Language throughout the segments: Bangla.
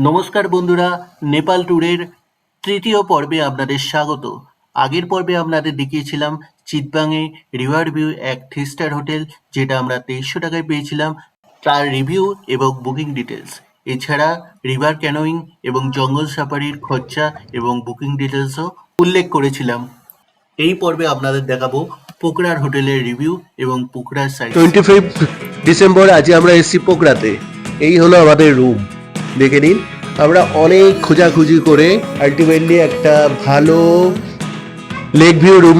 নমস্কার বন্ধুরা, নেপাল ট্যুরের তৃতীয় পর্বে আপনাদের স্বাগত। আগের পর্বে আপনাদের দেখিয়েছিলাম চিতবাংয়ে রিভার ভিউ এক 3 স্টার হোটেল, যেটা আমরা 2300 টাকায় পেয়েছিলাম। তার রিভিউ এবং বুকিং ডিটেলস, এছাড়া রিভার ক্যানোয়িং এবং জঙ্গল সাফারির খরচা এবং বুকিং ডিটেলসও উল্লেখ করেছিলাম। এই পর্বে আপনাদের দেখাবো পোখরার হোটেলের রিভিউ এবং পোখরার সাইট। 25 ডিসেম্বর আজ আমরা এসেছি পোখরাতে। এই হলো আমাদের রুম, দেখে নিন। আমরা অনেক খোঁজাখুঁজি করে আলটিমেটলি একটা ভালো লেক ভিউ রুম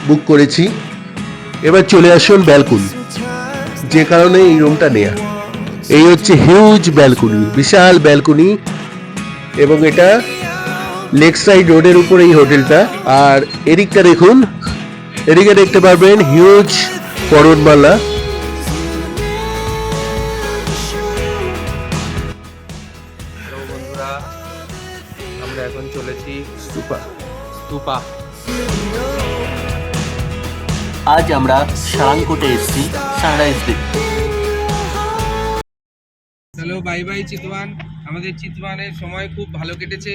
বুক করেছি। এবার চলে আসুন ব্যালকনি, যে কারণে এই রুমটা নেয়া। এই হচ্ছে হিউজ ব্যালকনি, বিশাল ব্যালকনি, এবং এটা লেক সাইড রোডের উপর এই হোটেলটা। আর এদিকটা দেখুন, এদিকে দেখতে পারবেন হিউজ পর্বতমালা। হ্যালো বন্ধুরা, আমরা এখন চলেছি স্তূপা। আজ আমরা সারাংকোটে এসেছি সানরাইজ দেখতে। Hello, bye bye Chitwan. আমাদের চিতওয়ানের সময় খুব ভালো কেটেছে।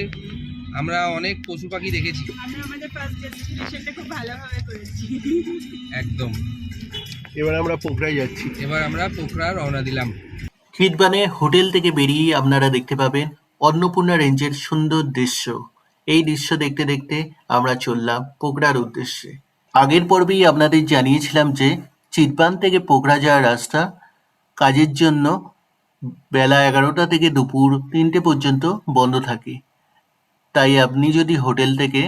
আমরা অনেক পশু পাখি দেখেছি। আমরা আমাদের ফার্স্ট ডেস্টিনেশনটা খুব ভালোভাবে করেছি। একদম। এবার আমরা পোখরায় যাচ্ছি। এবার আমরা পোখরা রওনা দিলাম। চিতবানে হোটেল থেকে বেরিয়ে আপনারা দেখতে পাবেন অন্নপূর্ণা রেঞ্জের সুন্দর দৃশ্য। এই দৃশ্য দেখতে দেখতে আমরা চললাম পোখরার উদ্দেশ্যে। আগের পর্বেই আপনাদের জানিয়েছিলাম যে চিতবান থেকে পোখরা যাওয়ার রাস্তা কাজের জন্য বেলা 11টা থেকে দুপুর 3টে পর্যন্ত বন্ধ থাকে। তাই আপনি যদি হোটেল থেকে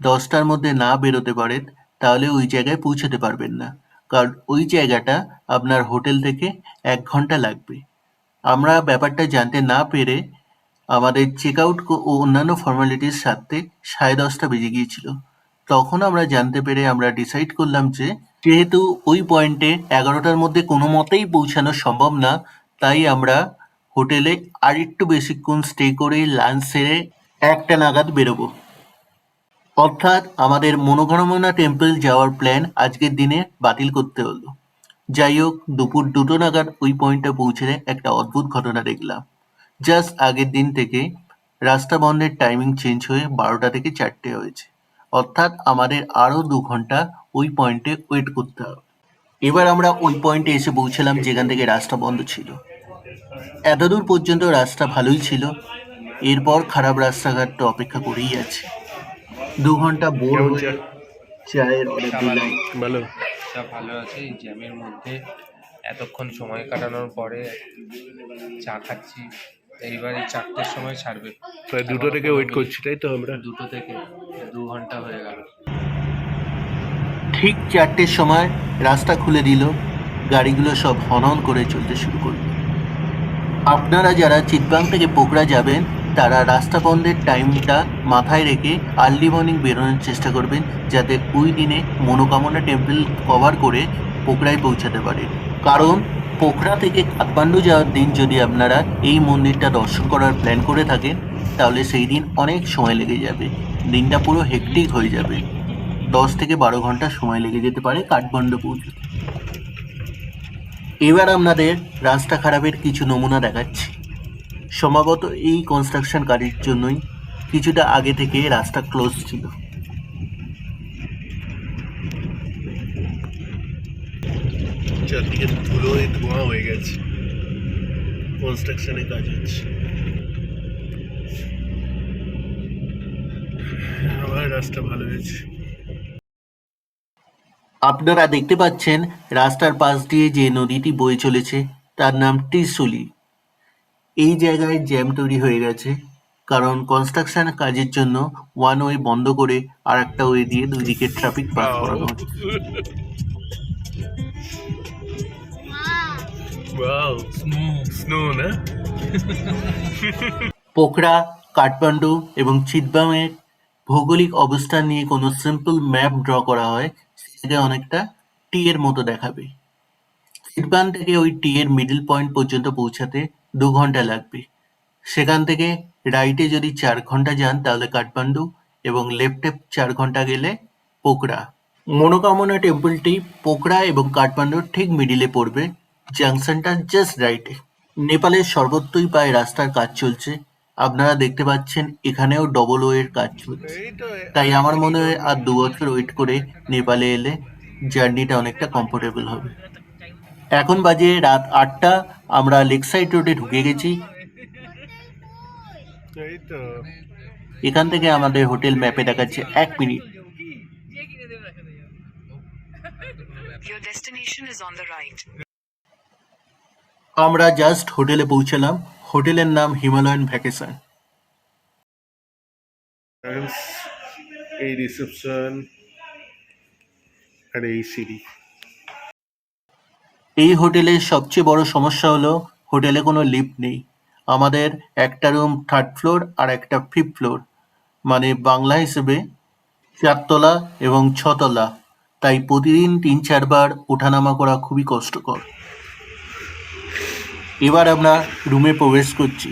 10টার মধ্যে না বেরোতে পারেন, তাহলে ওই জায়গায় পৌঁছাতে পারবেন না, কারণ ওই জায়গাটা আপনার হোটেল থেকে 1 ঘন্টা লাগবে। আমরা ব্যাপারটা জানতে না পেরে আমাদের চেক আউট ও অন্যান্য ফর্মালিটির সাথে 10:30 বেজে গিয়েছিল। তখন আমরা জানতে পেরে আমরা ডিসাইড করলাম যে যেহেতু ওই পয়েন্টে 11টার মধ্যে কোনো মতেই পৌঁছানো সম্ভব না, তাই আমরা হোটেলে আর একটু বেশিক্ষণ স্টে করে লাঞ্চ সেরে 1টা নাগাদ বেরোবো। অর্থাৎ আমাদের মনোকামনা টেম্পল যাওয়ার প্ল্যান আজকের দিনে বাতিল করতে হলো। যাই হোক, দুপুর 2টো নাগাদ ওই পয়েন্টে পৌঁছে একটা অদ্ভুত ঘটনা দেখলাম। জাস্ট আগের দিন থেকে রাস্তা বন্ধের টাইমিং চেঞ্জ হয়ে 12টা থেকে 4টে হয়েছে। অর্থাৎ আমাদের আরও 2 ঘন্টা ওই পয়েন্টে ওয়েট করতে হবে। এবার আমরা ওই পয়েন্টে এসে পৌঁছালাম যেখান থেকে রাস্তা বন্ধ ছিল। এতদূর পর্যন্ত রাস্তা ভালোই ছিল, এরপর খারাপ রাস্তাঘাট তো অপেক্ষা করেই আছে। 2 ঘন্টা বোর হয়ে চায়ের অর্ডার দিলাম। ভালো। সব ভালো আছে। এই জ্যামের মধ্যে এতক্ষণ সময় কাটানোর পরে চা খাচ্ছি। এইবার এই 4টের সময় ছাড়বে। প্রায় 2টো থেকে ওয়েট করছি, তাই তো? আমরা 2টো থেকে 2 ঘন্টা হয়ে গেল। ঠিক 4টের সময় রাস্তা খুলে দিল, গাড়িগুলো সব হনহন করে চলতে শুরু করলো। আপনারা যারা চিতবাং থেকে পোখরা যাবেন তারা রাস্তা বন্ধের টাইমটা মাথায় রেখে আর্লি মর্নিং বেরোনোর চেষ্টা করবেন, যাতে ওই দিনে মনোকামনা টেম্পল কভার করে পোখরায় পৌঁছাতে পারে। কারণ পোখরা থেকে কাঠমান্ডু যাওয়ার দিন যদি আপনারা এই মন্দিরটা দর্শন করার প্ল্যান করে থাকেন, তাহলে সেই দিন অনেক সময় লেগে যাবে, দিনটা পুরো হেক্টিক হয়ে যাবে। 10 থেকে 12 ঘন্টা সময় লেগে যেতে পারে কাঠমান্ডু পৌঁছতে। এবার আপনাদের রাস্তা খারাপের কিছু নমুনা দেখাচ্ছি। সম্ভবত এই কনস্ট্রাকশন কাজের জন্যই কিছুটা আগে থেকে রাস্তা ক্লোজ ছিল। চারদিকে ধুলোয় ধোঁয়া হয়ে গেছে, কনস্ট্রাকশনের কাজ হচ্ছে। আবার রাস্তা ভালো হয়েছে। আপনারা দেখতে পাচ্ছেন রাস্তার পাশ দিয়ে যে নদীটি বয়ে চলেছে তার নাম ত্রিশুলি। এই জায়গায় জ্যাম তৈরি হয়ে গেছে, কারণ কনস্ট্রাকশন কাজের জন্য ওয়ান ওয়ে বন্ধ করে আর একটা ওয়ে দিয়ে দুই দিকে ট্রাফিক পাস করানো হচ্ছে। ওয়াও, স্নো না? পোখরা, কাঠমান্ডু এবং চিতবাংয়ের ভৌগোলিক অবস্থান নিয়ে কোনো সিম্পল ম্যাপ ড্র করা হয়, সেটাকে অনেকটা টি এর মতো দেখাবে। চিতবাং থেকে ওই টি এর মিডল পয়েন্ট পর্যন্ত পৌঁছাতে 2 ঘন্টা লাগবে। সেখান থেকে রাইটে যদি 4 ঘন্টা যান তাহলে কাঠমান্ডু, এবং লেফটে 4 ঘন্টা গেলে পোখরা। মনোকামনা টেম্পলটি পোখরা এবং কাঠমান্ডুর ঠিক মিডিলে পড়বে, জাংশনটা জাস্ট রাইটে। নেপালের সর্বত্রই প্রায় রাস্তার কাজ চলছে, আপনারা দেখতে পাচ্ছেন এখানেও ডবল ও এর কাজ চলছে। তাই আমার মনে হয় আর 2 বছর ওয়েট করে নেপালে এলে জার্নিটা অনেকটা কমফোর্টেবল হবে। এখন বাজে রাত 8টা, আমরা লেকসাইড রোডে ঢুকে গেছি। এখান থেকে আমাদের হোটেল ম্যাপে দেখাচ্ছে 1 minute. Your destination is on the right. আমরা জাস্ট হোটেলে পৌঁছালাম। হোটেলের নাম হিমালয়ান ভ্যাকেশন। এই রিসেপশন আর এই সিঁড়ি। এই হোটেলের সবচেয়ে বড় সমস্যা হলো হোটেলে কোনো লিফট নেই। আমাদের একটা রুম 3rd ফ্লোর আর একটা 5th ফ্লোর, মানে বাংলা হিসেবে 4 তলা এবং 6 তলা। তাই প্রতিদিন 3-4 বার ওঠানামা করা খুবই কষ্টকর। এবার আমরা রুমে প্রবেশ করছি।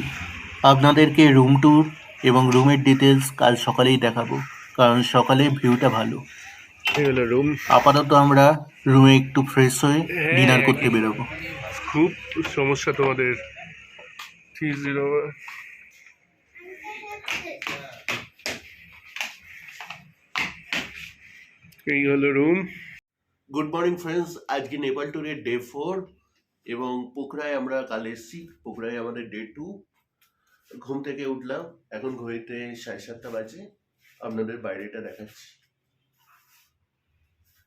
আপনাদেরকে রুম ট্যুর এবং রুমের ডিটেলস কাল সকালেই দেখাবো, কারণ সকালে ভিউটা ভালো। এই হলো রুম। আপাতত আমরা রুমে একটু ফ্রেশ হয়ে ডিনার করতে বেরোবো। খুব সমস্যা তোমাদের। 30 এই হলো রুম। গুড মর্নিং ফ্রেন্ডস, আজকে নেপাল ট্যুরের ডে 4 এবং পোখরায় আমরা কাল এসেছি। পোখরায় আমাদের ডে 2। ঘুম থেকে উঠলাম, এখন ঘড়িতে 7:30 বাজে। আপনাদের বাইরেটা দেখাচ্ছি।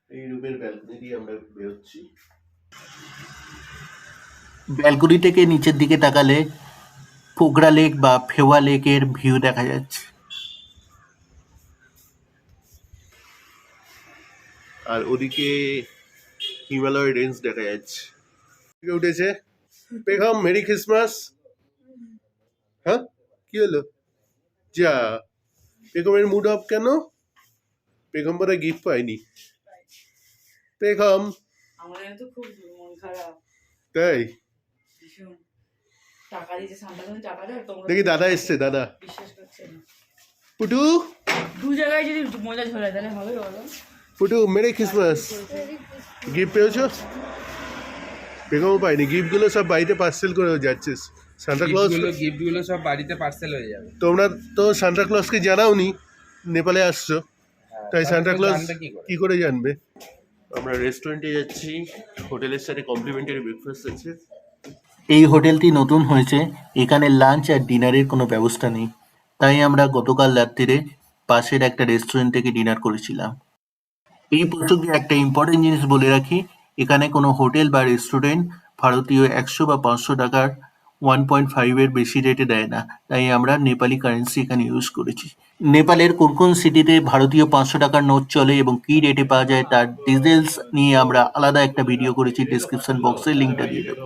এই রুমের ব্যালকনি দিয়ে আমরা বেরোচ্ছি। ব্যালকনি থেকে নিচের দিকে তাকালে পোখরা লেক বা ফেওয়া লেকের ভিউ দেখা যাচ্ছে। আর ওদিকে হিমালয় রেঞ্জ দেখা যাচ্ছে। উঠেছে বেগম, মেরি ক্রিসমাস। হ্যাঁ, কি হলো? যা, বেগমের মুড অফ কেন? বেগম বলে গিফট পাইনি। বেগম, আমাদের তো খুব মন খারাপ, তাই ভীষণ। টাকা দিয়েছে, সান্তা ক্লজ টাকা দেয়, তোমরা দেখি দাদা এসছে। দাদা, বিশ্বাস করছে না। পুটু, দু জায়গায় যদি মজা ঝোলায় তাহলে হবে বলো? Putu merry Christmas. গিফট পেয়েছো? বেগমও পাইনি। গিফটগুলো সব বাড়িতে পার্সেল করে যাচ্ছে। সান্তা ক্লজ, গিফটগুলো সব বাড়িতে পার্সেল হয়ে যাবে। তোমরা তো সান্তা ক্লজকে জানাওনি নেপালে আসছো, তাই সান্তা ক্লজ জানবে কি করে? কি করে জানবে? আমরা রেস্টুরেন্টে যাচ্ছি। হোটেলের সাথে কমপ্লিমেন্টারি ব্রেকফাস্ট আছে। এই হোটেলটি নতুন হয়েছে, এখানে লাঞ্চ আর ডিনারের কোনো ব্যবস্থা নেই। তাই আমরা গতকাল রাত্রিরে পাশের একটা রেস্টুরেন্ট থেকে ডিনার করেছিলাম। এই প্রসঙ্গে একটা ইম্পর্টেন্ট জিনিস বলে রাখি, এখানে কোনো হোটেল বা রেস্টুরেন্ট ভারতীয় 100 বা 500 টাকার 1.5 এর বেশি রেটে দেয় না। তাই আমরা নেপালি কারেন্সি এখানে ইউজ করেছি। নেপালের কোন কোন সিটিতে ভারতীয় 500 টাকার নোট চলে এবং কি রেটে পাওয়া যায় তার ডিটেলস নিয়ে আমরা আলাদা একটা ভিডিও করেছি, ডিসক্রিপশন বক্সে লিঙ্কটা দিয়ে দেবো।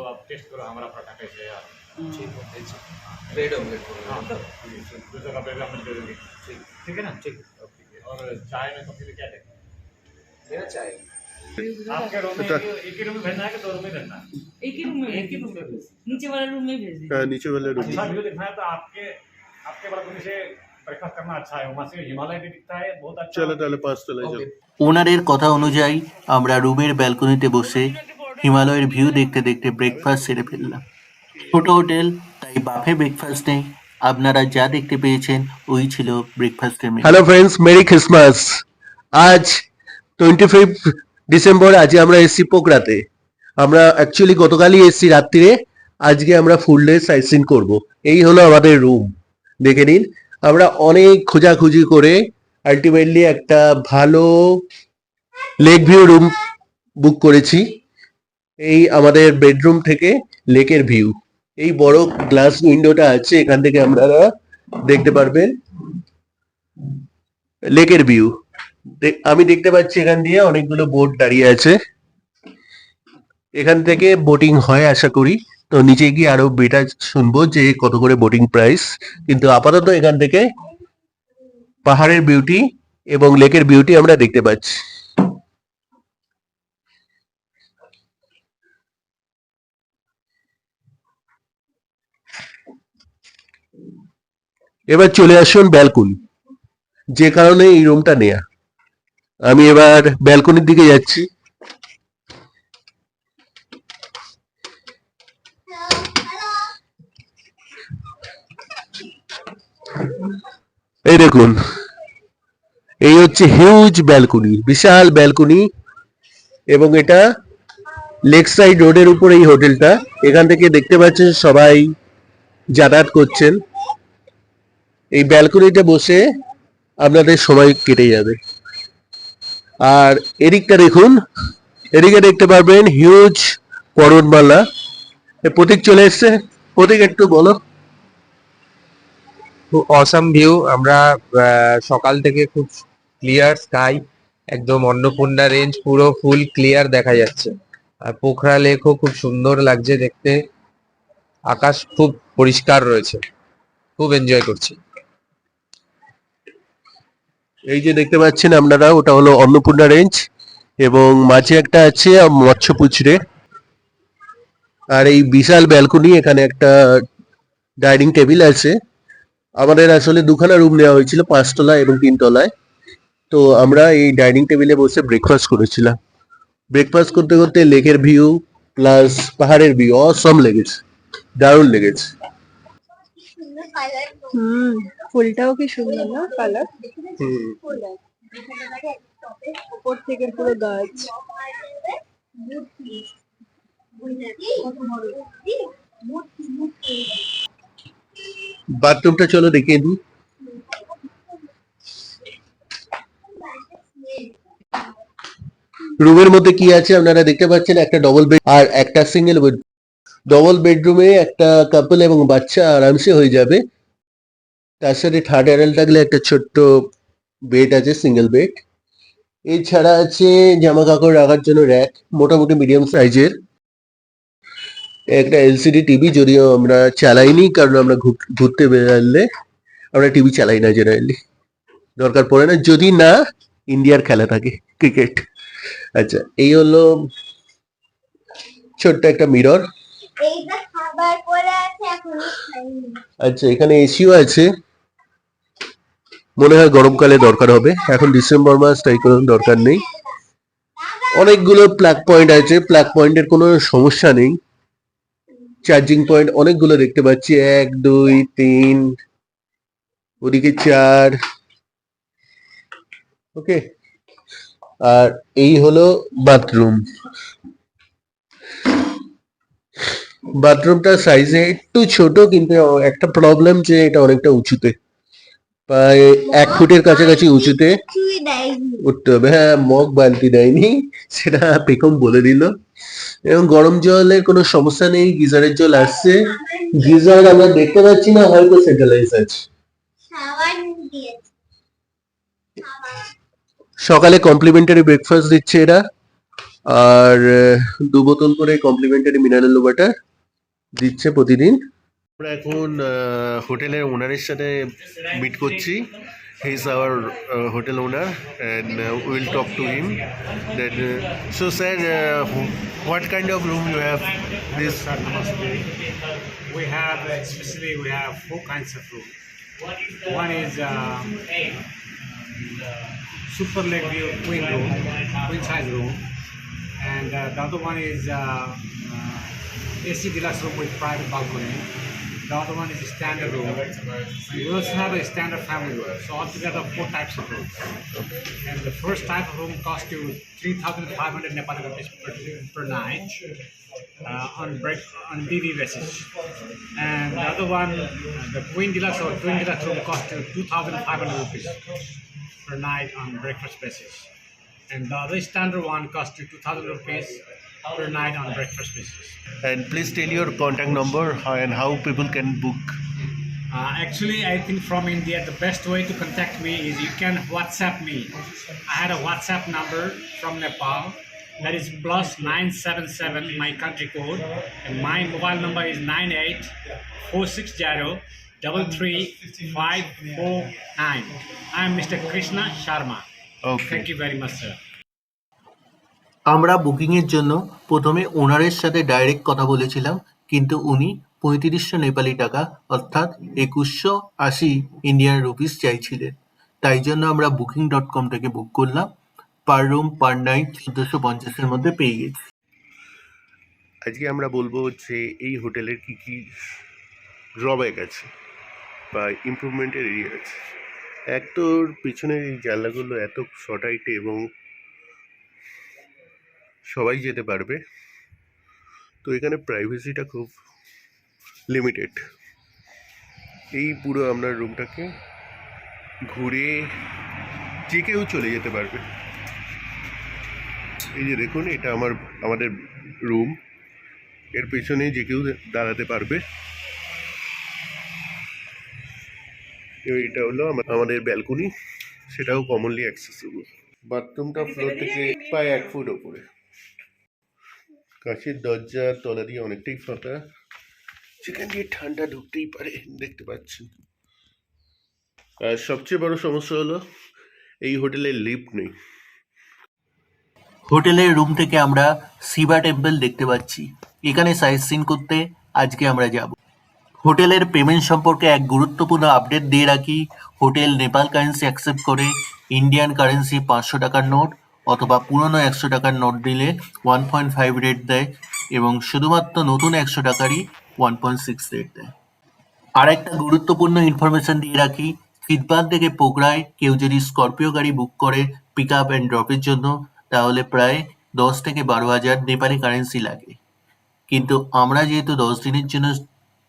ब्रेड ऑमलेट दूसरा कप भी आपने दे देंगे। ठीक है ना? ठीक। और चाय में कॉफी में क्या देंगे? मेरा चाय। आपके रूम में एक ही रूम में भेजना है कि 2 रूम में भेजना है? एक ही रूम में भेज, नीचे वाला रूम में भेज दीजिए। হ্যাঁ, নিচে বেলা রুম। अच्छा व्यू दिखना है तो आपके आपके बालकनी से ब्रेकफास्ट करना अच्छा है। वहाँ से हिमालय भी दिखता है, बहुत अच्छा। চলো তাহলে 5 তলায় যাও। ওনারের কথা অনুযায়ী আমরা রুমের ব্যালকনিতে বসে হিমালয়ের ভিউ দেখতে দেখতে ব্রেকফাস্ট সেরে ফেললাম। ছোট হোটেল, তাই বাফে ব্রেকফাস্ট নেই। আপনারা যা দেখতে পেয়েছেন ওই ছিল ব্রেকফাস্টের menu. Hello friends, merry Christmas. আজ 25 ডিসেম্বর। আজকে আমরা এসেছি পোখরাতে। আমরা অ্যাকচুয়ালি গতকালই এসেছি রাত্রিরে। আজকে আমরা ফুল ডে সাইট সিন করবো। এই হলো আমাদের রুম, দেখে নিন। আমরা অনেক খোঁজাখুঁজি করে আলটিমেটলি একটা ভালো লেক ভিউ রুম বুক করেছি। এই আমাদের বেডরুম থেকে লেকের ভিউ, এই বড় গ্লাস উইন্ডোটা আছে, এখান থেকে আপনারা দেখতে পারবেন লেকের ভিউ। আমি দেখতে পাচ্ছি এখান দিয়ে অনেকগুলো বোট দাঁড়িয়ে আছে। এখান থেকে বোটিং হয় আশা করি। তো নিচে গিয়ে আরো বেটা শুনবো যে কত করে বোটিং প্রাইস। কিন্তু আপাতত এখান থেকে পাহাড়ের বিউটি এবং লেকের বিউটি আমরা দেখতে পাচ্ছি। এবার চলে আসুন ব্যালকনি, যে কারণে এই রুমটা নেয়া। আমি এবার ব্যালকনির দিকে যাচ্ছি। এই দেখুন, এই হচ্ছে হিউজ ব্যালকনি, বিশাল ব্যালকনি, এবং এটা লেক সাইড রোডের উপর এই হোটেলটা। এখান থেকে দেখতে পাচ্ছেন সবাই যাতায়াত করছেন। এই ব্যালকনিতে বসে আপনাদের সময় কেটে যাবে। আর এদিকটা দেখুন, এদিকে দেখতে পারবেন হিউজ পর্বতমালা। প্রতীক চলে এসছে, প্রতীক একটু বলো। খুব অসাম ভিউ। আমরা সকাল থেকে খুব ক্লিয়ার স্কাই, একদম অন্নপূর্ণা রেঞ্জ পুরো ফুল ক্লিয়ার দেখা যাচ্ছে। আর পোখরা লেকও খুব সুন্দর লাগছে দেখতে, আকাশ খুব পরিষ্কার রয়েছে, খুব এনজয় করছি। এই যে দেখতে পাচ্ছেন আপনারা, ওটা হলো অন্নপূর্ণা রেঞ্জ, এবং মাঝে একটা আছে মৎস্য পুচড়ে। আর এই বিশাল ব্যালকনি, এখানে একটা ডাইনিং টেবিল আছে। আমাদের আসলে দুখানা রুম নেওয়া হয়েছিল, 5 তলায় এবং 3 তলায়। তো আমরা এই ডাইনিং টেবিলে বসে ব্রেকফাস্ট করেছিলাম। ব্রেকফাস্ট করতে করতে লেকের ভিউ প্লাস পাহাড়ের ভিউ অসম লেগেছে, দারুণ লেগেছে। ফুলটাও কি সুন্দর না কালার, উপর থেকে পুরো গাছ। বাথরুমটা চলো দেখিয়ে দিই। রুমের মধ্যে কি আছে আপনারা দেখতে পাচ্ছেন, একটা ডবল বেড আর একটা সিঙ্গেল বেড। ডবল বেডরুমে একটা কাপল এবং বাচ্চা আরামসে হয়ে যাবে। তার সাথে থার্ড অ্যাডাল্ট থাকলে একটা ছোট্ট বেড আছে, সিঙ্গেল বেড। এছাড়া আছে জামা কাপড় রাখার জন্য র্যাক, মোটামুটি মিডিয়াম সাইজের। একটা এলসিডি টিভি, যদিও আমরা চালাইনি, কারণ আমরা ঘুরতে বেরোলে আমরা টিভি চালাই না জেনারেলি, দরকার পড়ে না, যদি না ইন্ডিয়ার খেলা থাকে ক্রিকেট। আচ্ছা, এই হলো ছোট্ট একটা মিরর। আচ্ছা, এখানে এসিও আছে, মনে হয় গরমকালে দরকার হবে, এখন ডিসেম্বর মাস, তাই কোনো দরকার নেই। অনেকগুলো প্লাগ পয়েন্ট আছে, প্লাগ পয়েন্টের কোনো সমস্যা নেই। চার্জিং পয়েন্ট অনেকগুলো দেখতে পাচ্ছি, 1 2 3, ওদিকে 4। ওকে, আর এই হলো বাথরুম। বাথরুমটা সাইজে একটু ছোট, কিন্তু একটা প্রবলেম যে এটা অনেকটা উঁচুতে, প্রায় 1 ফুটের কাছাকাছি উঁচুতে উঠতে হবে। হ্যাঁ, মগ বালতি দেয়নি, সেটা পেখম বলে দিল। এবং গরম জলের কোনো সমস্যা নেই, গিজারের জল আসছে। গিজার আমরা দেখতে পাচ্ছি না, হয়তো সেটেলাইজ আছে। সকালে কমপ্লিমেন্টারি ব্রেকফাস্ট দিচ্ছে এরা, আর 2 বোতল করে কমপ্লিমেন্টারি মিনারেল ওয়াটার দিচ্ছে প্রতিদিন। আমরা এখন হোটেলের ওনারের সাথে মিট করছি। He is our hotel owner, and we'll talk to him. That so sir, what kind of room you have? This Sir, namaste. We have 4 kinds of room. One is super leg view queen room, queen size room, and the other one is AC deluxe room with private balcony. The other one is a standard room. We also have a standard family room. So altogether 4 types of rooms. And the first type of room costs you 3,500 Nepali rupees per night on BV basis. And the other one, the Queen Deluxe or Twin Deluxe room costs you 2,500 rupees per night on breakfast basis. And the other standard one costs you 2,000 rupees per night on breakfast basis. and please tell your contact number and how people can book. Actually, I think from India, the best way to contact me is you can WhatsApp me. I had a WhatsApp number from Nepal that is +977, my country code, and my mobile number is 9846033549. I am Mr. Krishna Sharma. Okay. Thank you very much, sir. আমরা বুকিংয়ের জন্য প্রথমে ওনারের সাথে ডাইরেক্ট কথা বলেছিলাম, কিন্তু উনি ৩৫০০ নেপালি টাকা অর্থাৎ ২১৮০ ইন্ডিয়ান রুপিস চাইছিলেন। তাই জন্য আমরা booking.com থেকে বুক করলাম। পার রুম পার নাইট ১৪৫০-এর মধ্যে পেয়ে গেছি। আজকে আমরা বলবো যে এই হোটেলের কি কি ড্রব্যাক আছে বা ইমপ্রুভমেন্টের এরিয়া আছে। এক তো ওর পিছনের এই জানলাগুলো এত শর্ট হাইটে এবং সবাই যেতে পারবে, তো এখানে প্রাইভেসিটা খুব লিমিটেড। এই পুরো আপনার রুমটাকে ঘুরে যে কেউ চলে যেতে পারবে। এই যে দেখুন, এটা আমাদের রুম, এর পেছনে যে কেউ দাঁড়াতে পারবে। এটা হলো আমাদের ব্যালকনি, সেটাও কমনলি অ্যাক্সেসিবল। বাথরুমটা ফ্লোর থেকে প্রায় 1 ফুট ওপরে। কাঁচের দরজার তলা দিয়ে অনেকটাই ফাঁকা, যেখান দিয়ে ঠান্ডা ঢুকতেই পারে, দেখতে পাচ্ছেন। আর সবচেয়ে বড় সমস্যা হলো এই হোটেলে লিফট নেই। হোটেলের রুম থেকে আমরা শিবা টেম্পল দেখতে পাচ্ছি। এখানে সাইট সিন করতে আজকে আমরা যাব। হোটেলের পেমেন্ট সম্পর্কে এক গুরুত্বপূর্ণ আপডেট দিয়ে রাখি। হোটেল নেপাল কারেন্সি অ্যাকসেপ্ট করে। ইন্ডিয়ান কারেন্সি 500 টাকার নোট অথবা পুরনো 100 টাকার নোট দিলে 1.5 রেট দেয় এবং শুধুমাত্র নতুন 100 টাকারই 1.6 রেট দেয়। আর একটা গুরুত্বপূর্ণ ইনফরমেশন দিয়ে রাখি, চিতবান থেকে পোকরায় কেউ যদি স্করপিও গাড়ি বুক করে পিক আপ অ্যান্ড ড্রপের জন্য, তাহলে প্রায় 10 থেকে 12,000 নেপালি কারেন্সি লাগে। কিন্তু আমরা যেহেতু 10 দিনের জন্য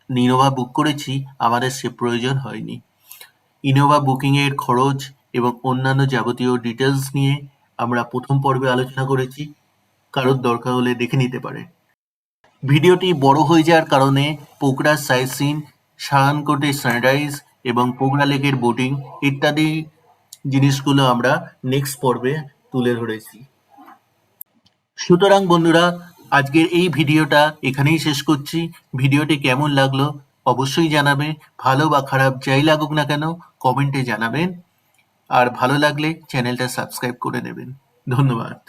ইনোভা বুক করেছি, আমাদের সে প্রয়োজন হয়নি। ইনোভা বুকিংয়ের খরচ এবং অন্যান্য যাবতীয় ডিটেলস নিয়ে আমরা প্রথম পর্বে আলোচনা করেছি, কারোর দরকার হলে দেখে নিতে পারে। ভিডিওটি বড় হয়ে যাওয়ার কারণে পোকরার সাইট সিন, সাহানকোটের সানরাইজ এবং পোকরা লেকের বোটিং ইত্যাদি জিনিসগুলো আমরা নেক্সট পর্বে তুলে ধরেছি। সুতরাং বন্ধুরা, আজকের এই ভিডিওটা এখানেই শেষ করছি। ভিডিওটি কেমন লাগলো অবশ্যই জানাবে। ভালো বা খারাপ যাই লাগুক না কেন কমেন্টে জানাবেন। আর ভালো লাগলে চ্যানেলটা সাবস্ক্রাইব করে নেবেন। ধন্যবাদ।